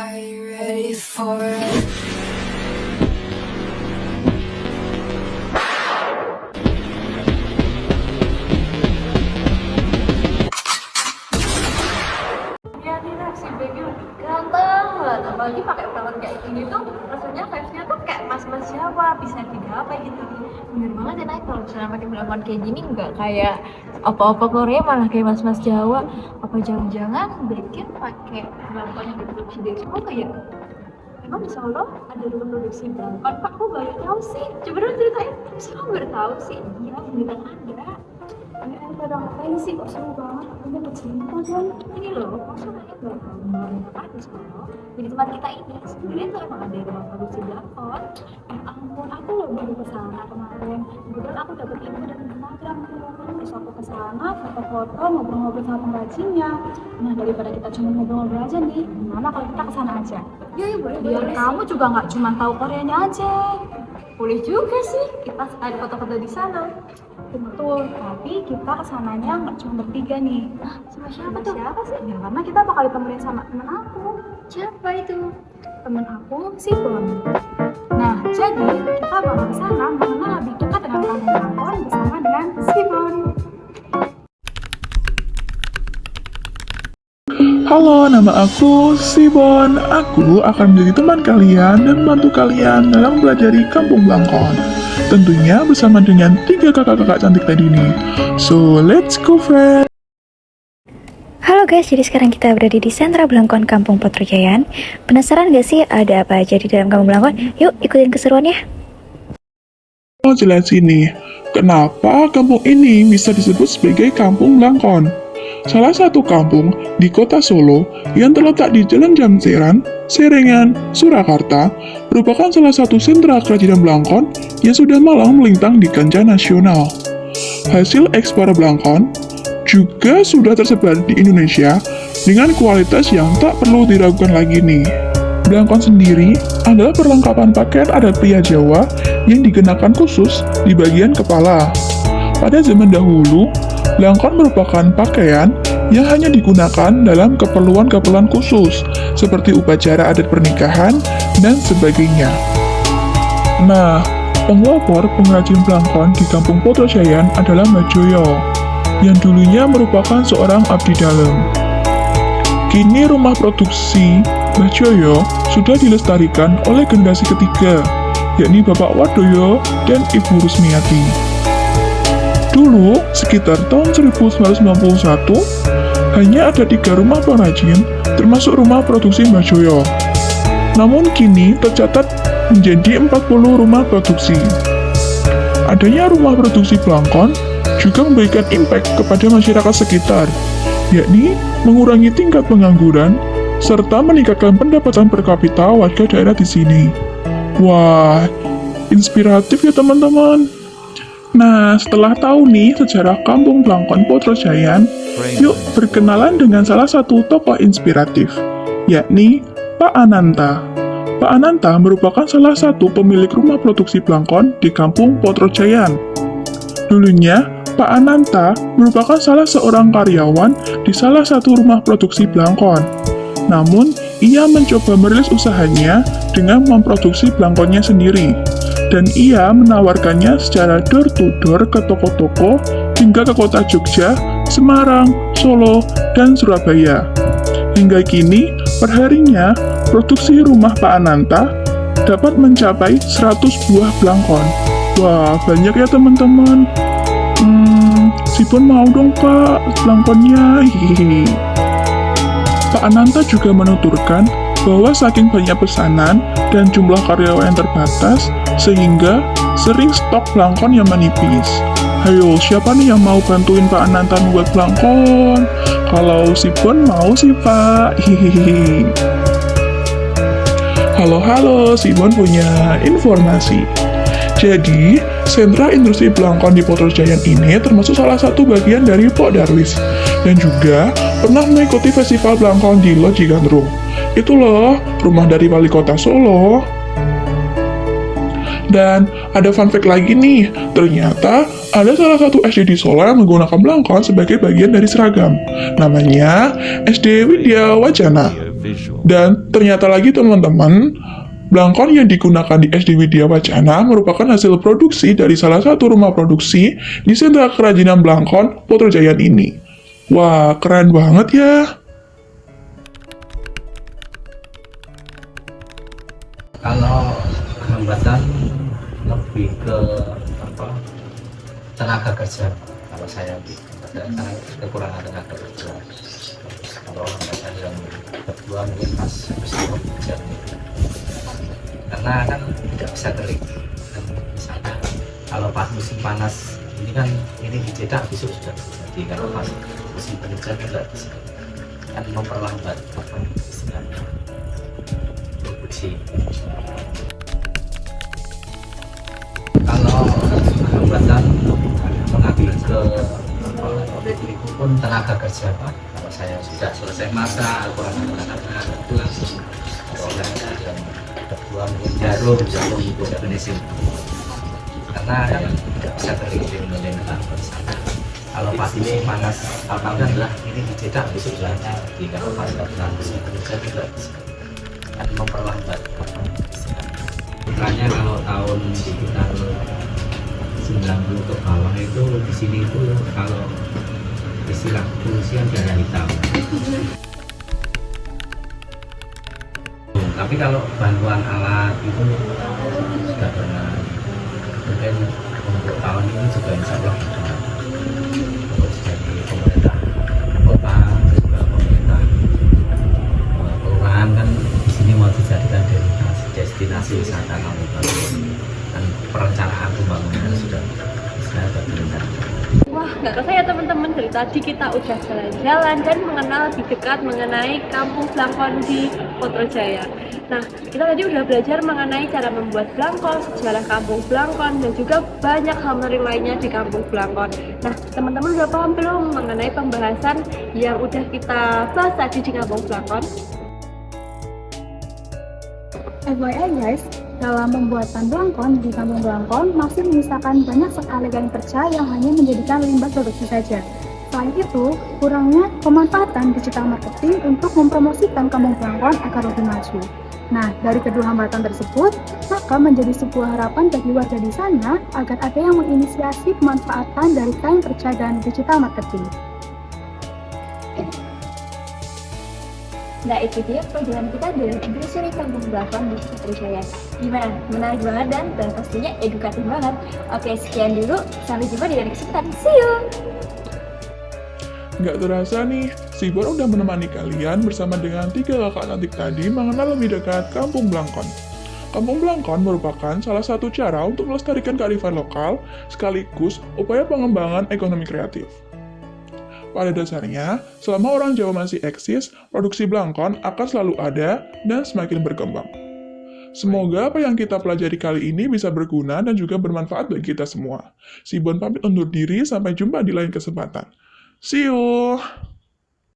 Are you ready for it? Ya nih si Bagel ganteng banget, apalagi pakai pelawat kayak gini tuh rasanya vibes-nya tuh kayak mas-mas Jawa, bisa digapai gitu. Bener banget ya Nay, kalau misalnya pakai pelawat kayak gini nggak kayak apa-apa Korea, malah kayak mas-mas Jawa. Apa jangan-jangan Bagel pakai pelawat yang diproduksi dari Solo ya? Emang di Solo ada rumah produksi pelawat? Pak, aku baru tahu sih. Coba dong ceritain. Terus aku baru tahu sih. Iya, beneran ada. Kalian pada ngapain sih? Kok seru banget? Aku bercerita kan? Ini loh, maksudnya baru ada di Solo. Jadi tempat kita ini sebenarnya tuh emang ada rumah produksi belakon. Ampun, aku loh baru kesana kemarin. Kebetulan aku dapet info dari Instagram tuh. Terus aku kesana, foto-foto, ngobrol-ngobrol sama pengrajinnya. Nah, daripada kita cuma ngobrol-ngobrol aja nih, gimana kalau kita kesana aja? Iya, boleh. Biar kamu juga nggak cuma tahu Koreanya aja. Boleh juga sih, kita ada foto-foto di sana. Betul, tapi kita kesananya nggak cuma bertiga nih. Sama siapa tuh? Siapa sih? Ya karena kita bakal ditemenin sama temen aku. Siapa itu? Temen aku si Bon. Nah, jadi kita bakal kesana mengenal lebih dekat dengan kampung Belangkon bersama dengan si Bon. Halo, nama aku Sibon. Aku akan menjadi teman kalian dan membantu kalian dalam mempelajari Kampung Blangkon. Tentunya bersama dengan 3 kakak-kakak cantik tadi nih. So, let's go friends! Halo guys, jadi sekarang kita berada di sentra Blangkon Kampung Potrojayan. Penasaran gak sih ada apa aja di dalam Kampung Blangkon? Yuk ikutin keseruannya. Mau jelasin nih, kenapa kampung ini bisa disebut sebagai Kampung Blangkon? Salah satu kampung di kota Solo yang terletak di Jalan Jamseran, Serengan, Surakarta, merupakan salah satu sentra kerajinan Blangkon yang sudah malang melintang di kancah nasional. Hasil ekspor Blangkon juga sudah tersebar di Indonesia dengan kualitas yang tak perlu diragukan lagi nih. Blangkon sendiri adalah perlengkapan pakaian adat pria Jawa yang dikenakan khusus di bagian kepala. Pada zaman dahulu, Blangkon merupakan pakaian yang hanya digunakan dalam keperluan-keperluan khusus, seperti upacara adat pernikahan dan sebagainya. Nah, pelopor pengrajin Blangkon di Kampung Potrojayan adalah Mbak Joyo, yang dulunya merupakan seorang abdi dalam. Kini rumah produksi Mbak Joyo sudah dilestarikan oleh generasi ketiga, yakni Bapak Wardoyo dan Ibu Rusmiati. Dulu, sekitar tahun 1991, hanya ada 3 rumah pengrajin, termasuk rumah produksi Mbak Joyo. Namun kini tercatat menjadi 40 rumah produksi. Adanya rumah produksi Blangkon juga memberikan impact kepada masyarakat sekitar, yakni mengurangi tingkat pengangguran, serta meningkatkan pendapatan per kapita warga daerah di sini. Wah, inspiratif ya teman-teman. Nah, setelah tahu nih sejarah Kampung Blangkon Potrojayan, yuk berkenalan dengan salah satu tokoh inspiratif, yakni Pak Ananta. Pak Ananta merupakan salah satu pemilik rumah produksi Blangkon di Kampung Potrojayan. Dulunya, Pak Ananta merupakan salah seorang karyawan di salah satu rumah produksi Blangkon. Namun, ia mencoba merilis usahanya dengan memproduksi Blangkonnya sendiri. Dan ia menawarkannya secara door-to-door ke toko-toko hingga ke kota Jogja, Semarang, Solo, dan Surabaya. Hingga kini, perharinya, produksi rumah Pak Ananta dapat mencapai 100 buah Blangkon. Wah, banyak ya teman-teman. Sipon mau dong Pak, Blangkonnya. Hihihi. Pak Ananta juga menuturkan bahwa saking banyak pesanan dan jumlah karyawan yang terbatas, sehingga sering stok Blangkon yang menipis. Hayo, siapa nih yang mau bantuin Pak Ananta membuat Blangkon? Kalau si Bon mau sih Pak. Hihihi. Halo, si Bon punya informasi. Jadi, sentra industri Blangkon di Potrojayan ini termasuk salah satu bagian dari Pok Darwis, dan juga pernah mengikuti festival Blangkon di Loji Gandrung. Itu loh, rumah dari wali kota Solo. Dan ada fun fact lagi nih, ternyata ada salah satu SD di Solo yang menggunakan Blangkon sebagai bagian dari seragam. Namanya SD Widya Wacana. visual. Dan ternyata lagi teman-teman, Blangkon yang digunakan di SD Widya Wacana merupakan hasil produksi dari salah satu rumah produksi di sentra kerajinan Blangkon Putrajaya ini. Wah, keren banget ya! Kalau hambatan lebih ke apa, tenaga kerja. Kalau saya ada kekurangan tenaga kerja. Terus kalau hambatan yang kedua mungkin pas musim hujan, karena kan tidak bisa kering. Dan misalnya kalau pas musim panas ini kan ini dicetak besok sudah jadi, kalau pas musim hujan tidak bisa, kan memperlambat apa istilahnya produksi. Kalau hambatan mengambil ke itu pun tenaga kerja Pak. Kalau saya sudah selesai masak kurang tenaga itu langsung istilahnya yang kedua mungkin jarum itu finishing, karena kan tidak bisa kering dengan kalau pas musim panas apa kan lah ini dicetak besok sudah jadi, kalau pas musim kerja tidak bisa, kan memperlambat makanya kalau tahun sekitar 90 ke bawah itu di sini itu kalau istilah kepolisian darah hitam. Tapi kalau bantuan alat itu sudah pernah, mungkin untuk tahun ini juga insya Allah ada, terus dari pemerintah kota juga pemerintah kelurahan kan di sini mau dijadikan destinasi wisata kabupaten, dan perencanaan pembangunan sudah berjalan. Wah, nggak kerasa ya teman-teman, dari tadi kita udah jalan-jalan dan mengenal lebih dekat mengenai Kampung Blangkon di Putrajaya. Nah, kita tadi udah belajar mengenai cara membuat Blangkon, sejarah Kampung Blangkon, dan juga banyak hal menarik lainnya di Kampung Blangkon. Nah, teman-teman udah paham belum mengenai pembahasan yang udah kita bahas tadi di Kampung Blangkon? FYI guys, dalam pembuatan Blangkon di Kampung Blangkon masih menyisakan banyak sekali kain perca yang hanya menjadikan limbah produksi saja. Selain itu, kurangnya pemanfaatan digital marketing untuk mempromosikan Kampung Blangkon agar lebih maju. Nah, dari kedua hambatan tersebut, maka menjadi sebuah harapan bagi warga di sana agar ada yang menginisiasi pemanfaatan dari kain perca dan digital marketing. Nah, itu dia program kita dari Brosuri Kampung Blangkon di Putrajaya. Gimana? Menarik banget dan pastinya edukatif banget. Oke, sekian dulu. Sampai jumpa di lain kesempatan. See you! Nggak terasa nih, si Bor udah menemani kalian bersama dengan 3 kakak cantik tadi mengenal lebih dekat Kampung Blangkon. Kampung Blangkon merupakan salah satu cara untuk melestarikan kearifan lokal sekaligus upaya pengembangan ekonomi kreatif. Pada dasarnya, selama orang Jawa masih eksis, produksi Blangkon akan selalu ada dan semakin berkembang. Semoga apa yang kita pelajari kali ini bisa berguna dan juga bermanfaat bagi kita semua. Si Bon pamit undur diri, sampai jumpa di lain kesempatan. See you!